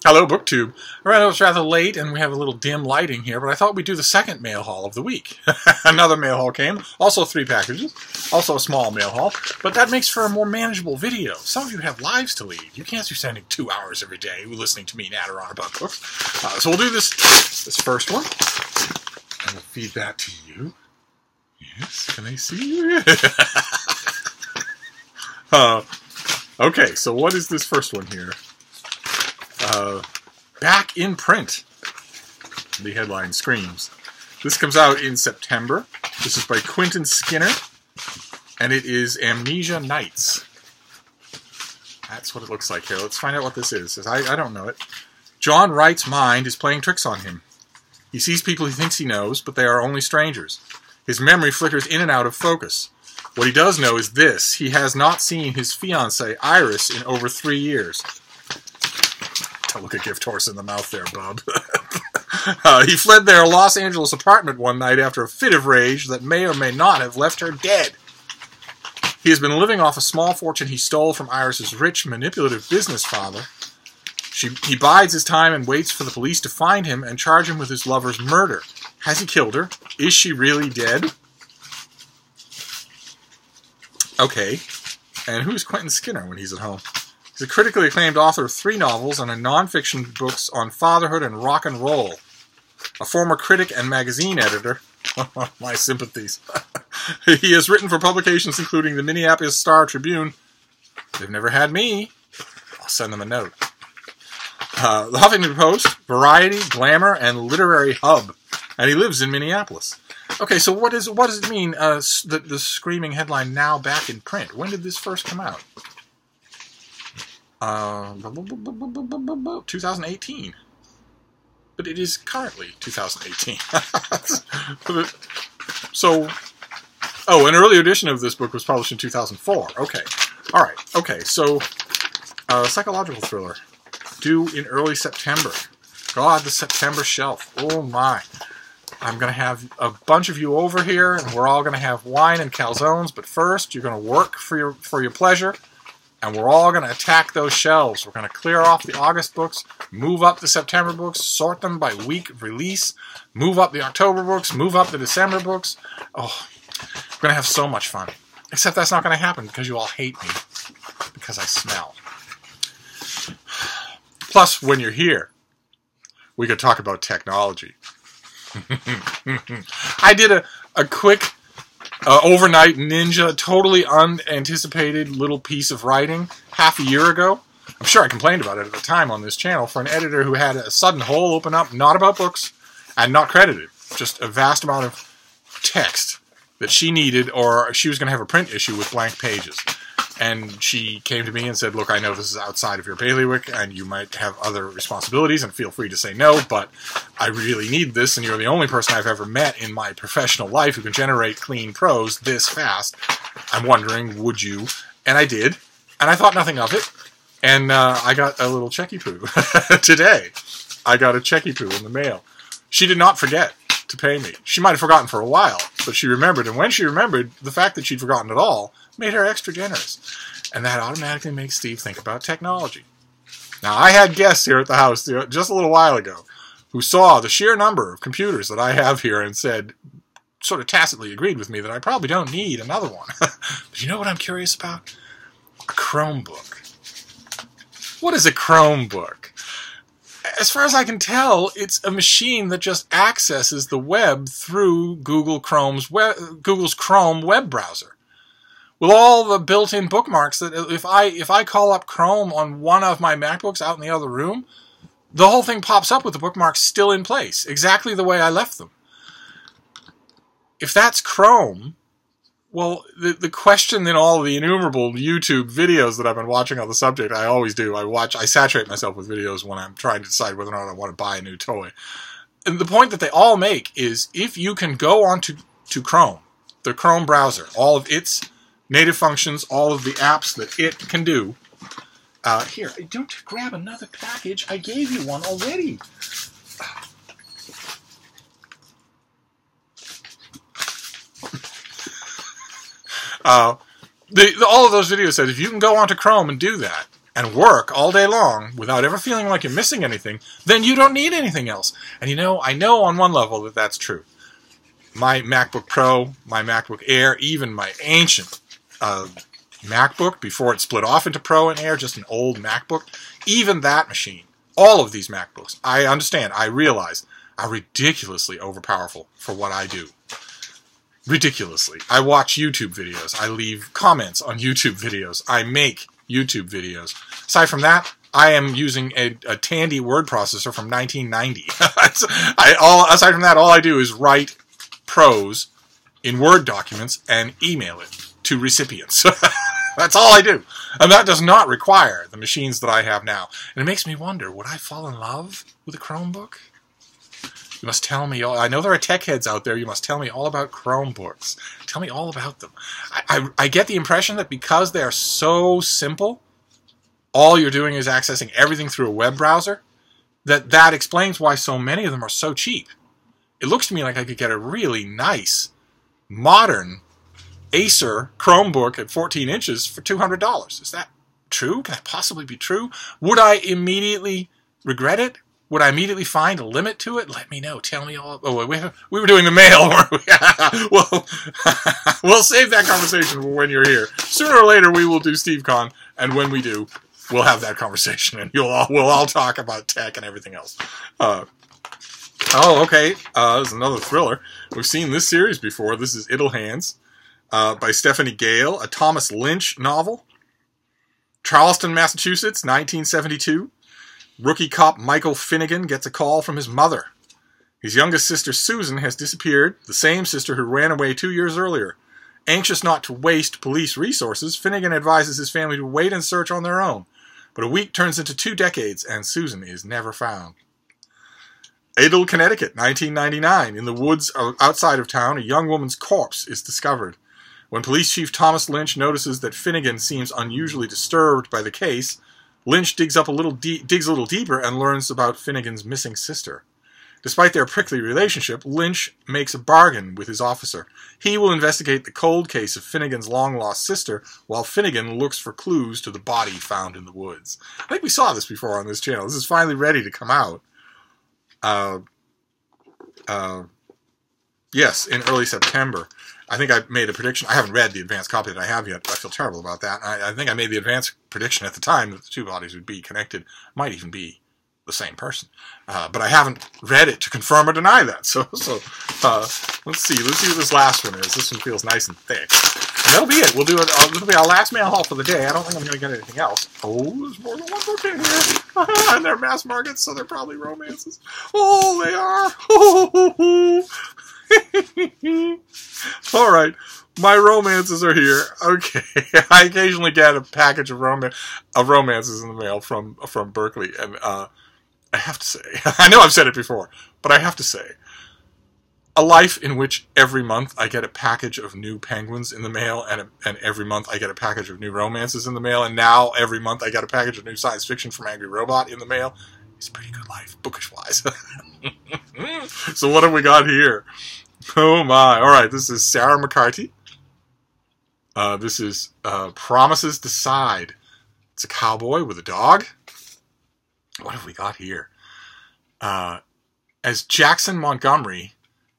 Hello, BookTube. I know it's rather late and we have a little dim lighting here, but I thought we'd do the second mail haul of the week. Another mail haul came, also 3 packages, also a small mail haul, but that makes for a more manageable video. Some of you have lives to lead. You can't be spending 2 hours every day listening to me natter on about books. So we'll do this first one, and we'll feed that to you. Yes, can I see you? Okay, so what is this first one here? Back in print. The headline screams. This comes out in September. This is by Quentin Skinner, and it is Amnesia Nights. That's what it looks like here. Let's find out what this is. I don't know it. John Wright's mind is playing tricks on him. He sees people he thinks he knows, but they are only strangers. His memory flickers in and out of focus. What he does know is this. He has not seen his fiancée, Iris, in over 3 years. Don't look a gift horse in the mouth there, bub. He fled their Los Angeles apartment one night after a fit of rage that may or may not have left her dead. He has been living off a small fortune he stole from Iris's rich, manipulative business father. He bides his time and waits for the police to find him and charge him with his lover's murder. Has he killed her? Is she really dead? Okay. And who's Quentin Skinner when he's at home? He's a critically acclaimed author of 3 novels and a non-fiction books on fatherhood and rock and roll. A former critic and magazine editor. My sympathies. He has written for publications including the Minneapolis Star-Tribune. They've never had me. I'll send them a note. The Huffington Post, Variety, Glamour, and Literary Hub. And he lives in Minneapolis. Okay, so what does it mean, the screaming headline, now back in print? When did this first come out? 2018. But it is currently 2018. So, an earlier edition of this book was published in 2004. Okay. All right. Okay, so, psychological thriller. Due in early September. God, the September shelf. Oh, my. I'm going to have a bunch of you over here, and we're all going to have wine and calzones, but first, you're going to work for your pleasure. And we're all going to attack those shelves. We're going to clear off the August books, move up the September books, sort them by week of release, move up the October books, move up the December books. Oh, we're going to have so much fun. Except that's not going to happen because you all hate me. Because I smell. Plus, when you're here, we could talk about technology. I did a quick... overnight ninja, totally unanticipated little piece of writing half a year ago. I'm sure I complained about it at the time on this channel for an editor who had a sudden hole open up, not about books, and not credited. Just a vast amount of text that she needed, or she was going to have a print issue with blank pages. And she came to me and said, look, I know this is outside of your bailiwick, and you might have other responsibilities, and feel free to say no, but I really need this, and you're the only person I've ever met in my professional life who can generate clean prose this fast. I'm wondering, would you? And I did, and I thought nothing of it, and I got a little checky poo today. I got a checky poo in the mail. She did not forget to pay me. She might have forgotten for a while, but she remembered, and when she remembered, the fact that she'd forgotten it all made her extra generous. And that automatically makes Steve think about technology. Now, I had guests here at the house just a little while ago who saw the sheer number of computers that I have here and said, sort of tacitly agreed with me that I probably don't need another one. But you know what I'm curious about? A Chromebook. What is a Chromebook? As far as I can tell, it's a machine that just accesses the web through Google's Chrome web browser. With all the built-in bookmarks that if I call up Chrome on one of my MacBooks out in the other room, the whole thing pops up with the bookmarks still in place, exactly the way I left them. If that's Chrome, well, the question in all of the innumerable YouTube videos that I've been watching on the subject, I always do. I saturate myself with videos when I'm trying to decide whether or not I want to buy a new toy. And the point that they all make is if you can go onto Chrome, the Chrome browser, all of its native functions, all of the apps that it can do. Here, don't grab another package. I gave you one already. All of those videos said if you can go onto Chrome and do that, and work all day long without ever feeling like you're missing anything, then you don't need anything else. And I know on one level that that's true. My MacBook Pro, my MacBook Air, even my ancient MacBook, before it split off into Pro and Air, just an old MacBook, even that machine, all of these MacBooks, I understand, I realize, are ridiculously overpowerful for what I do. Ridiculously. I watch YouTube videos. I leave comments on YouTube videos. I make YouTube videos. Aside from that, I am using a Tandy word processor from 1990. Aside from that, all I do is write prose in Word documents and email it to recipients. That's all I do. And that does not require the machines that I have now. And it makes me wonder, would I fall in love with a Chromebook? You must tell me all. I know there are tech heads out there. You must tell me all about Chromebooks. Tell me all about them. I get the impression that because they are so simple, all you're doing is accessing everything through a web browser, that explains why so many of them are so cheap. It looks to me like I could get a really nice, modern Acer Chromebook at 14 inches for $200. Is that true? Can that possibly be true? Would I immediately regret it? Would I immediately find a limit to it? Let me know. Tell me all. Oh, we were doing the mail, weren't we? Well, we'll save that conversation for when you're here. Sooner or later, we will do SteveCon, and when we do, we'll have that conversation, and we'll all talk about tech and everything else. Okay. There's another thriller. We've seen this series before. This is Itll Hands by Stephanie Gale, a Thomas Lynch novel. Charleston, Massachusetts, 1972. Rookie cop Michael Finnegan gets a call from his mother. His youngest sister Susan has disappeared, the same sister who ran away 2 years earlier. Anxious not to waste police resources, Finnegan advises his family to wait and search on their own. But a week turns into 2 decades, and Susan is never found. Adel, Connecticut, 1999. In the woods outside of town, a young woman's corpse is discovered. When Police Chief Thomas Lynch notices that Finnegan seems unusually disturbed by the case, Lynch digs a little deeper and learns about Finnegan's missing sister. Despite their prickly relationship, Lynch makes a bargain with his officer. He will investigate the cold case of Finnegan's long-lost sister, while Finnegan looks for clues to the body found in the woods. I think we saw this before on this channel. This is finally ready to come out. Yes, in early September. I think I made a prediction. I haven't read the advanced copy that I have yet, but I feel terrible about that. I think I made the advanced prediction at the time that the 2 bodies would be connected. Might even be the same person. But I haven't read it to confirm or deny that. So let's see. Let's see what this last one is. This one feels nice and thick. And that'll be it. We'll do it. This will be our last mail haul for the day. I don't think I'm going to get anything else. Oh, there's more than one book in here. And they're mass markets, so they're probably romances. Oh, they are. All right, my romances are here. Okay, I occasionally get a package of romances in the mail from Berkeley, and I have to say, I know I've said it before, but I have to say, a life in which every month I get a package of new penguins in the mail, and every month I get a package of new romances in the mail, and now every month I get a package of new science fiction from Angry Robot in the mail. It's a pretty good life, bookish-wise. So what have we got here? Oh my. Alright, this is Sarah McCarthy. This is Promises Decide. It's a cowboy with a dog. What have we got here? As Jackson Montgomery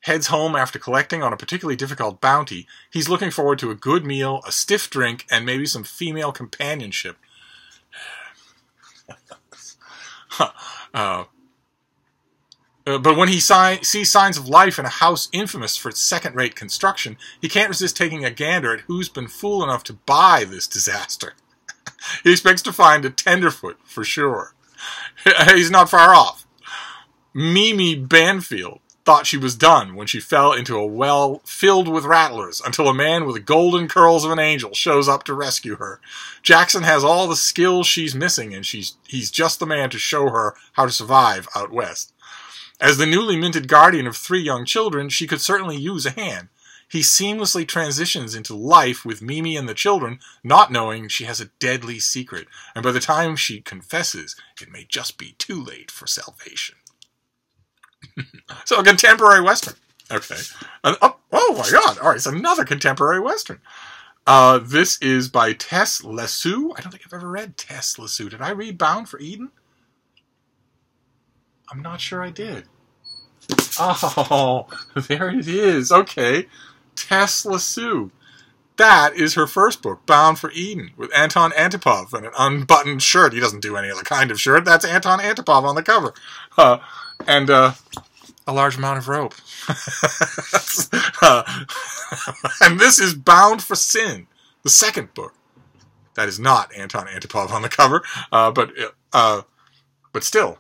heads home after collecting on a particularly difficult bounty, he's looking forward to a good meal, a stiff drink, and maybe some female companionship. But when he sees signs of life in a house infamous for its second-rate construction, he can't resist taking a gander at who's been fool enough to buy this disaster. He expects to find a tenderfoot, for sure. He's not far off. Mimi Banfield thought she was done when she fell into a well filled with rattlers until a man with the golden curls of an angel shows up to rescue her. Jackson has all the skills she's missing, and he's just the man to show her how to survive out west. As the newly minted guardian of 3 young children, she could certainly use a hand. He seamlessly transitions into life with Mimi and the children, not knowing she has a deadly secret, and by the time she confesses, it may just be too late for salvation. So, a contemporary Western. Okay. Oh my god, alright, it's another contemporary Western. This is by Tess Lessou. I don't think I've ever read Tess Lessou. Did I read Bound for Eden? I'm not sure I did. Oh, there it is. Okay. Tess Lessou. That is her first book, Bound for Eden, with Anton Antipov and an unbuttoned shirt. He doesn't do any other kind of shirt. That's Anton Antipov on the cover. And a large amount of rope. And this is Bound for Sin, the second book. That is not Anton Antipov on the cover, but still,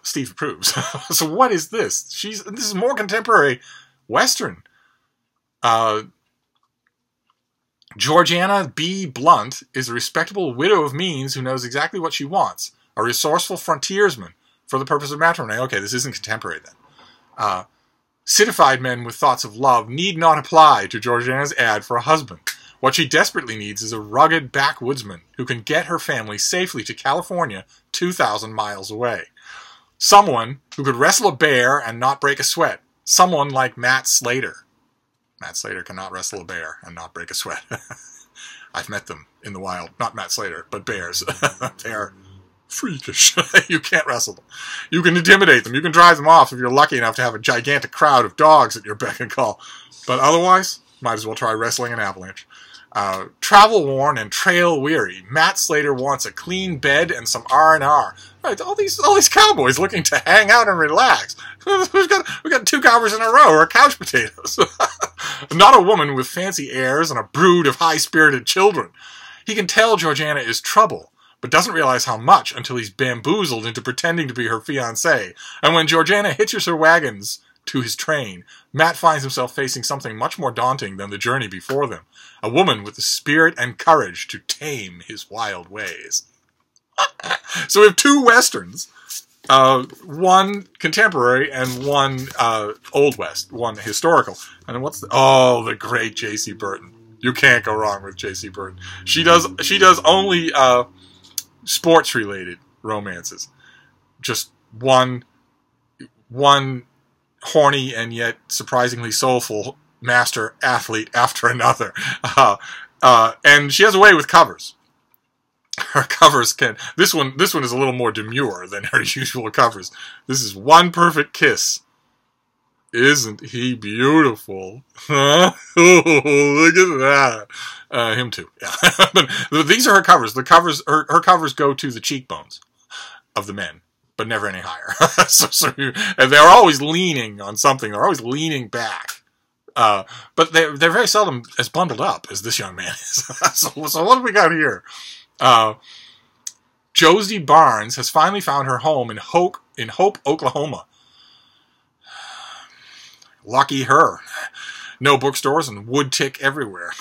Steve approves. So what is this? This is more contemporary Western. Georgiana B. Blunt is a respectable widow of means who knows exactly what she wants. A resourceful frontiersman for the purpose of matrimony. Okay, this isn't contemporary then. Citified men with thoughts of love need not apply to Georgiana's ad for a husband. What she desperately needs is a rugged backwoodsman who can get her family safely to California 2,000 miles away. Someone who could wrestle a bear and not break a sweat. Someone like Matt Slater. Matt Slater cannot wrestle a bear and not break a sweat. I've met them in the wild. Not Matt Slater, but bears. They are freakish. You can't wrestle them. You can intimidate them. You can drive them off if you're lucky enough to have a gigantic crowd of dogs at your beck and call. But otherwise, might as well try wrestling an avalanche. Travel-worn and trail-weary, Matt Slater wants a clean bed and some R&R. Right, all these cowboys looking to hang out and relax. we got 2 cowboys in a row, or couch potatoes. Not a woman with fancy airs and a brood of high-spirited children. He can tell Georgiana is trouble, but doesn't realize how much until he's bamboozled into pretending to be her fiancé. And when Georgiana hitches her wagons to his train, Matt finds himself facing something much more daunting than the journey before them. A woman with the spirit and courage to tame his wild ways. So we have 2 westerns. One contemporary and one Old West. One historical. And the great J.C. Burton. You can't go wrong with J.C. Burton. She does only sports-related romances. Just one horny and yet surprisingly soulful master athlete after another. And she has a way with covers. Her covers this one is a little more demure than her usual covers. This is One Perfect Kiss. Isn't he beautiful? Huh? Look at that. Him too. Yeah. But these are her covers. Her covers go to the cheekbones of the men, but never any higher. And they're always leaning on something. They're always leaning back. But they're very seldom as bundled up as this young man is. So what do we got here? Josie Barnes has finally found her home in Hope, Oklahoma. Lucky her. No bookstores and wood tick everywhere.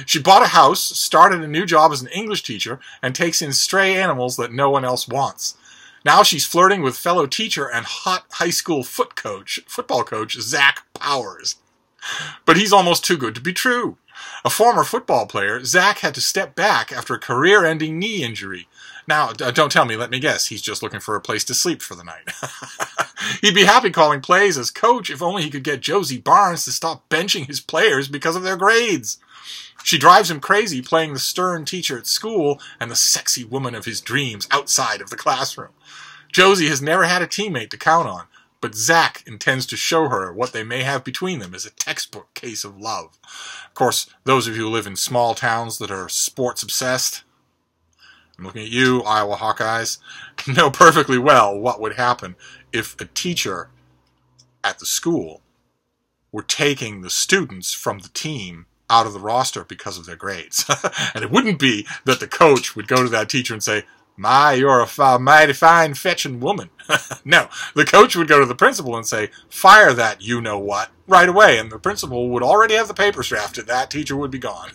She bought a house, started a new job as an English teacher, and takes in stray animals that no one else wants. Now she's flirting with fellow teacher and hot high school football coach, Zach Powers. But he's almost too good to be true. A former football player, Zach had to step back after a career-ending knee injury. Now, don't tell me, let me guess, he's just looking for a place to sleep for the night. He'd be happy calling plays as coach if only he could get Josie Barnes to stop benching his players because of their grades. She drives him crazy playing the stern teacher at school and the sexy woman of his dreams outside of the classroom. Josie has never had a teammate to count on, but Zach intends to show her what they may have between them as a textbook case of love. Of course, those of you who live in small towns that are sports-obsessed, I'm looking at you, Iowa Hawkeyes, know perfectly well what would happen if a teacher at the school were taking the students from the team out of the roster because of their grades. And it wouldn't be that the coach would go to that teacher and say, "My, you're a mighty fine fetching woman." No, the coach would go to the principal and say, "Fire that you-know-what," right away, and the principal would already have the papers drafted. That teacher would be gone.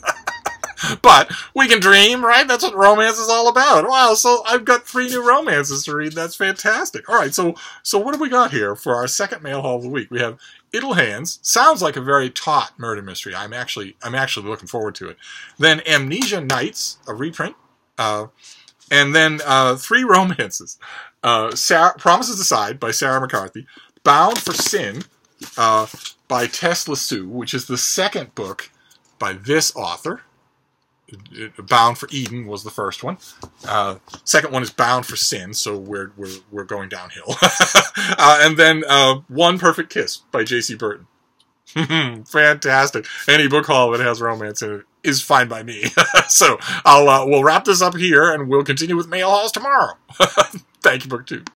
But we can dream, right? That's what romance is all about. Wow, so I've got 3 new romances to read. That's fantastic. All right, so what have we got here for our second mail haul of the week? We have Itll Hands. Sounds like a very taut murder mystery. I'm actually looking forward to it. Then Amnesia Nights, a reprint. And then 3 romances. Promises Aside by Sarah McCarthy. Bound for Sin by Tess Lessou, which is the second book by this author. Bound for Eden was the first one. Second one is Bound for Sin, so we're going downhill. And then One Perfect Kiss by J.C. Burton. Fantastic. Any book haul that has romance in it is fine by me. So we'll wrap this up here, and we'll continue with mail hauls tomorrow. Thank you, BookTube.